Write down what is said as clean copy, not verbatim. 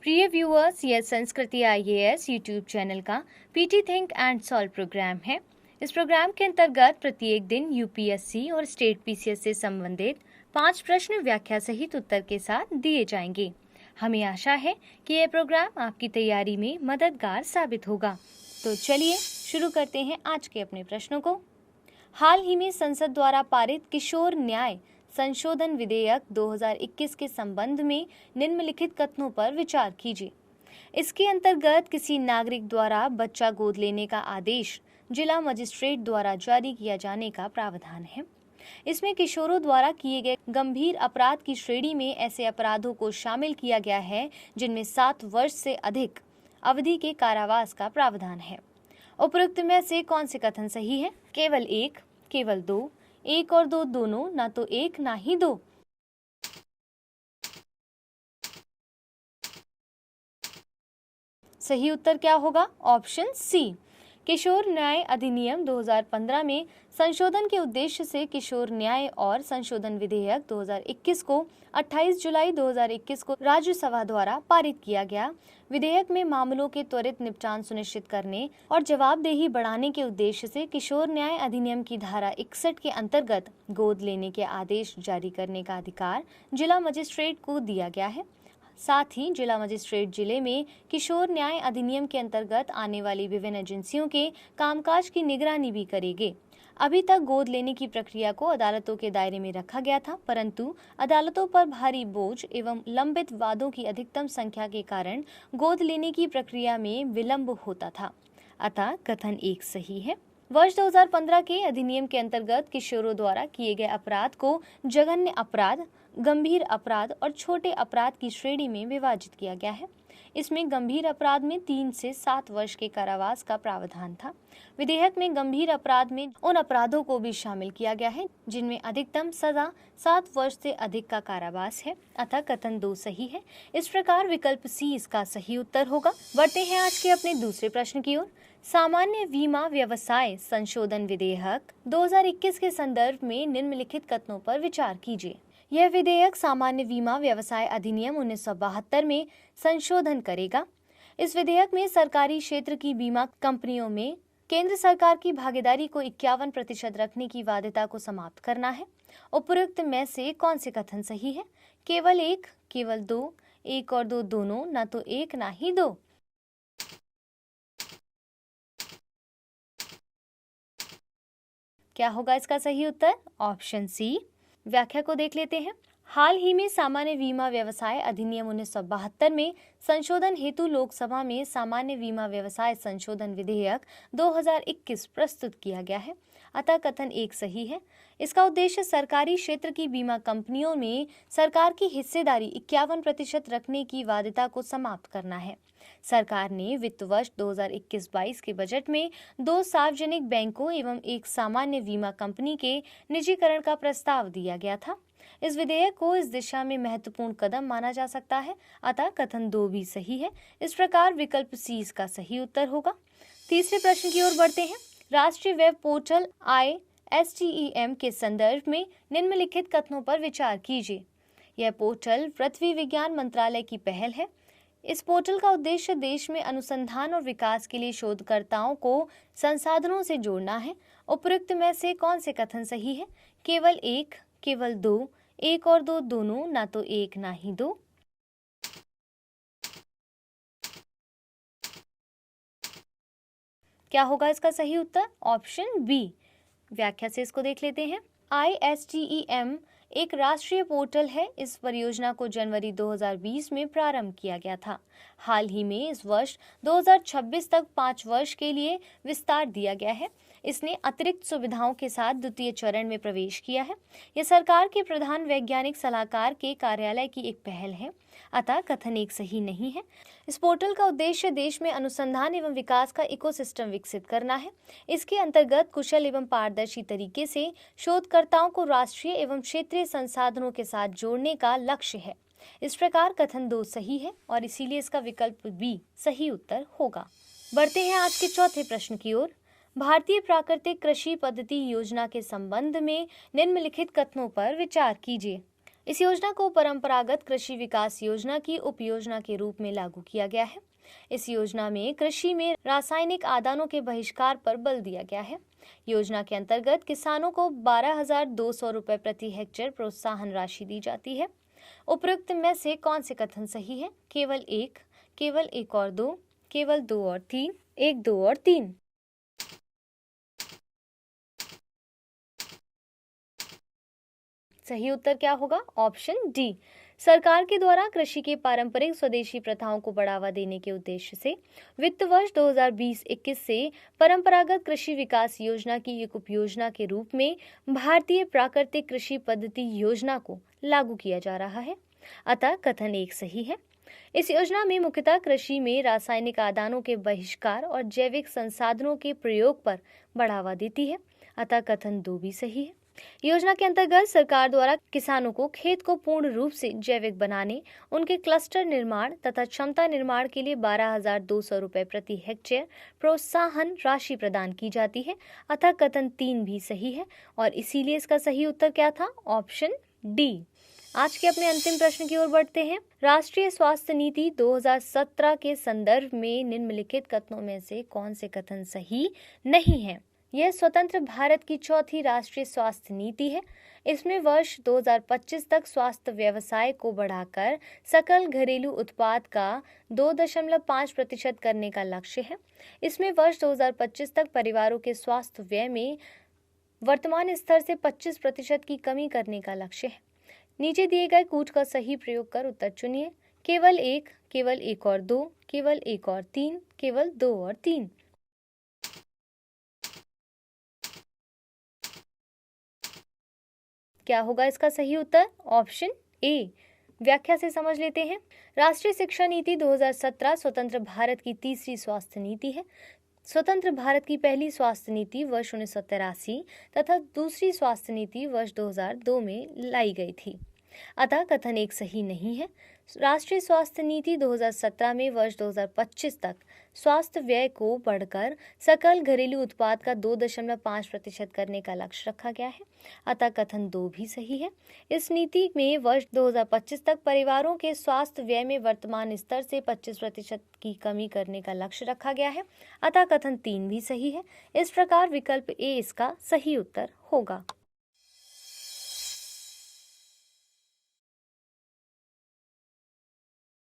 प्रिय व्यूअर्स, यह Sanskriti IAS YouTube channel का PT think and solve program है। इस प्रोग्राम के अंतर्गत प्रत्येक दिन यूपीएससी और स्टेट पीसीएस से संबंधित 5 प्रश्न व्याख्या सहित उत्तर के साथ दिए जाएंगे। हमें आशा है कि यह प्रोग्राम आपकी तैयारी में मददगार साबित होगा। तो चलिए शुरू करते हैं आज के अपने प्रश्नों को। हाल ही में संसद द्वारा पारित किशोर न्याय संशोधन विधेयक 2021 के संबंध में निम्नलिखित कथनों पर विचार कीजिए। इसके अंतर्गत किसी नागरिक द्वारा बच्चा गोद लेने का आदेश जिला मजिस्ट्रेट द्वारा जारी किया जाने का प्रावधान है। इसमें किशोरों द्वारा किए गए गंभीर अपराध की श्रेणी में ऐसे अपराधों को शामिल किया गया है जिनमें 7 वर्ष से अधिक अवधि के कारावास का प्रावधान है। उपरोक्त में से कौन से कथन सही है? केवल एक, केवल दो, एक और दो दोनों, ना तो एक ना ही दो। सही उत्तर क्या होगा? Option C. किशोर न्याय अधिनियम 2015 में संशोधन के उद्देश्य से किशोर न्याय और संशोधन विधेयक 2021 को 28 जुलाई 2021 को राज्यसभा द्वारा पारित किया गया। विधेयक में मामलों के त्वरित निपटान सुनिश्चित करने और जवाबदेही बढ़ाने के उद्देश्य से किशोर न्याय अधिनियम की धारा 61 के अंतर्गत गोद लेने के आदेश जारी करने का अधिकार जिला मजिस्ट्रेट को दिया गया है। साथ ही जिला मजिस्ट्रेट जिले में किशोर न्याय अधिनियम के अंतर्गत आने वाली विभिन्न एजेंसियों के कामकाज की निगरानी भी करेंगे। अभी तक गोद लेने की प्रक्रिया को अदालतों के दायरे में रखा गया था, परंतु अदालतों पर भारी बोझ एवं लंबित वादों की अधिकतम संख्या के कारण गोद लेने की प्रक्रिया में विलंब होता था। अतः कथन 1 सही है। वर्ष 2015 के अधिनियम के अंतर्गत किशोरों द्वारा किए गए अपराध को जघन्य अपराध, गंभीर अपराध और छोटे अपराध की श्रेणी में विभाजित किया गया है। इसमें गंभीर अपराध में 3 से 7 वर्ष के कारावास का प्रावधान था। विधेयक में गंभीर अपराध में उन अपराधों को भी शामिल किया गया है जिनमें अधिकतम सजा 7 वर्ष से अधिक का कारावास है। अतः कथन 2 सही है। इस प्रकार विकल्प सी इसका सही उत्तर होगा। बढ़ते हैं आज के अपने दूसरे प्रश्न की ओर। सामान्य बीमा व्यवसाय संशोधन विधेयक 2021 के संदर्भ में निम्नलिखित कथनों पर विचार कीजिए। यह विधेयक सामान्य बीमा व्यवसाय अधिनियम 1972 में संशोधन करेगा। इस विधेयक में सरकारी क्षेत्र की बीमा कंपनियों में केंद्र सरकार की भागीदारी को 51% रखने की बाध्यता को समाप्त करना है। उपरोक्त में से कौन से कथन सही है? केवल एक, केवल दो, एक और दो दोनों, ना तो एक ना ही दो। क्या होगा इसका सही उत्तर? Option C. व्याख्या को देख लेते हैं। हाल ही में सामान्य बीमा व्यवसाय अधिनियम 1972 में संशोधन हेतु लोकसभा में सामान्य बीमा व्यवसाय संशोधन विधेयक 2021 प्रस्तुत किया गया है। अतः कथन 1 सही है। इसका उद्देश्य सरकारी क्षेत्र की बीमा कंपनियों में सरकार की हिस्सेदारी 51% रखने की बाध्यता को समाप्त करना है। सरकार ने वित्त वर्ष 2021-22 के बजट में 2 सार्वजनिक बैंकों एवं एक सामान्य बीमा कंपनी के निजीकरण का प्रस्ताव दिया गया था। इस विधेयक को इस दिशा में महत्वपूर्ण कदम माना जा सकता है। अतः कथन 2 भी सही है। इस प्रकार विकल्प सी इसका सही उत्तर होगा। तीसरे प्रश्न की ओर बढ़ते हैं। राष्ट्रीय वेब पोर्टल ISTEM के संदर्भ में निम्नलिखित कथनों पर विचार कीजिए। यह पोर्टल पृथ्वी विज्ञान मंत्रालय की पहल है। इस पोर्टल का उद्देश्य देश में अनुसंधान और विकास के लिए शोधकर्ताओं को संसाधनों से जोड़ना है। उपरोक्त में से कौन से कथन सही है? केवल एक, केवल दो, एक और दो दोनों, ना तो एक ना ही दो। क्या होगा इसका सही उत्तर? Option B. व्याख्या से इसको देख लेते हैं। ISTEM एक राष्ट्रीय पोर्टल है। इस परियोजना को जनवरी 2020 में प्रारंभ किया गया था। हाल ही में इस वर्ष 2026 तक 5 वर्ष के लिए विस्तार दिया गया है। इसने अतिरिक्त सुविधाओं के साथ द्वितीय चरण में प्रवेश किया है। यह सरकार के प्रधान वैज्ञानिक सलाहकार के कार्यालय की एक पहल है। अतः कथन 1 सही नहीं है। इस पोर्टल का उद्देश्य देश में अनुसंधान एवं विकास का इकोसिस्टम विकसित करना है। इसके अंतर्गत कुशल एवं पारदर्शी तरीके से शोधकर्ताओं को राष्ट्रीय एवं क्षेत्रीय संसाधनों के साथ जोड़ने का लक्ष्य है। इस प्रकार कथन 2 सही है और इसीलिए इसका विकल्प बी सही उत्तर होगा। बढ़ते हैं आज के चौथे प्रश्न की ओर। भारतीय प्राकृतिक कृषि पद्धति योजना के संबंध में निम्नलिखित कथनों पर विचार कीजिए। इस योजना को परंपरागत कृषि विकास योजना की उपयोजना के रूप में लागू किया गया है। इस योजना में कृषि में रासायनिक आदानों के बहिष्कार पर बल दिया गया है। योजना के अंतर्गत किसानों को 12,200 रुपए प्रति हेक्टेयर प्रोत्साहन राशि दी जाती है। उपरोक्त में से कौन से कथन सही है? केवल एक और दो, केवल 2 और 3, 1, 2 और 3। सही उत्तर क्या होगा? Option D. सरकार के द्वारा कृषि के पारंपरिक स्वदेशी प्रथाओं को बढ़ावा देने के उद्देश्य से वित्त वर्ष 2020-21 से परंपरागत कृषि विकास योजना की एक उपयोजना के रूप में भारतीय प्राकृतिक कृषि पद्धति योजना को लागू किया जा रहा है। अतः कथन 1 सही है। इस योजना में मुख्यतः कृषि में रासायनिक आदानों के बहिष्कार और जैविक संसाधनों के प्रयोग पर बढ़ावा देती है। अतः कथन 2 भी सही है। योजना के अंतर्गत सरकार द्वारा किसानों को खेत को पूर्ण रूप से जैविक बनाने, उनके क्लस्टर निर्माण तथा क्षमता निर्माण के लिए 12,200 रुपए प्रति हेक्टेयर प्रोत्साहन राशि प्रदान की जाती है। अतः कथन 3 भी सही है और इसीलिए इसका सही उत्तर क्या था? Option D. आज के अपने अंतिम प्रश्न की ओर बढ़ते हैं। राष्ट्रीय स्वास्थ्य नीति 2017 के संदर्भ में निम्नलिखित कथनों में से कौन से कथन सही नहीं है? यह स्वतंत्र भारत की चौथी राष्ट्रीय स्वास्थ्य नीति है। इसमें वर्ष 2025 तक स्वास्थ्य व्यवसाय को बढ़ाकर सकल घरेलू उत्पाद का 2.5% करने का लक्ष्य है। इसमें वर्ष 2025 तक परिवारों के स्वास्थ्य व्यय में वर्तमान स्तर से 25% की कमी करने का लक्ष्य है। नीचे दिए गए कूट का सही प्रयोग कर उत्तर चुनिए। केवल 1 और 2, केवल 1 और 3, केवल 2 और 3। क्या होगा इसका सही उत्तर? Option A. व्याख्या से समझ लेते हैं। राष्ट्रीय शिक्षा नीति 2017 स्वतंत्र भारत की तीसरी स्वास्थ्य नीति है। स्वतंत्र भारत की पहली स्वास्थ्य नीति वर्ष 1983 तथा दूसरी स्वास्थ्य नीति वर्ष 2002 में लाई गई थी। अतः कथन 1 सही नहीं है। राष्ट्रीय स्वास्थ्य नीति 2017 में वर्ष 2025 तक स्वास्थ्य व्यय को बढ़कर सकल घरेलू उत्पाद का 2.5% करने का लक्ष्य रखा गया है। अतः कथन 2 भी सही है। इस नीति में वर्ष 2025 तक परिवारों के स्वास्थ्य व्यय में वर्तमान स्तर से 25% की कमी करने का लक्ष्य रखा गया है। अतः कथन 3 भी सही है। इस प्रकार विकल्प ए इसका सही उत्तर होगा।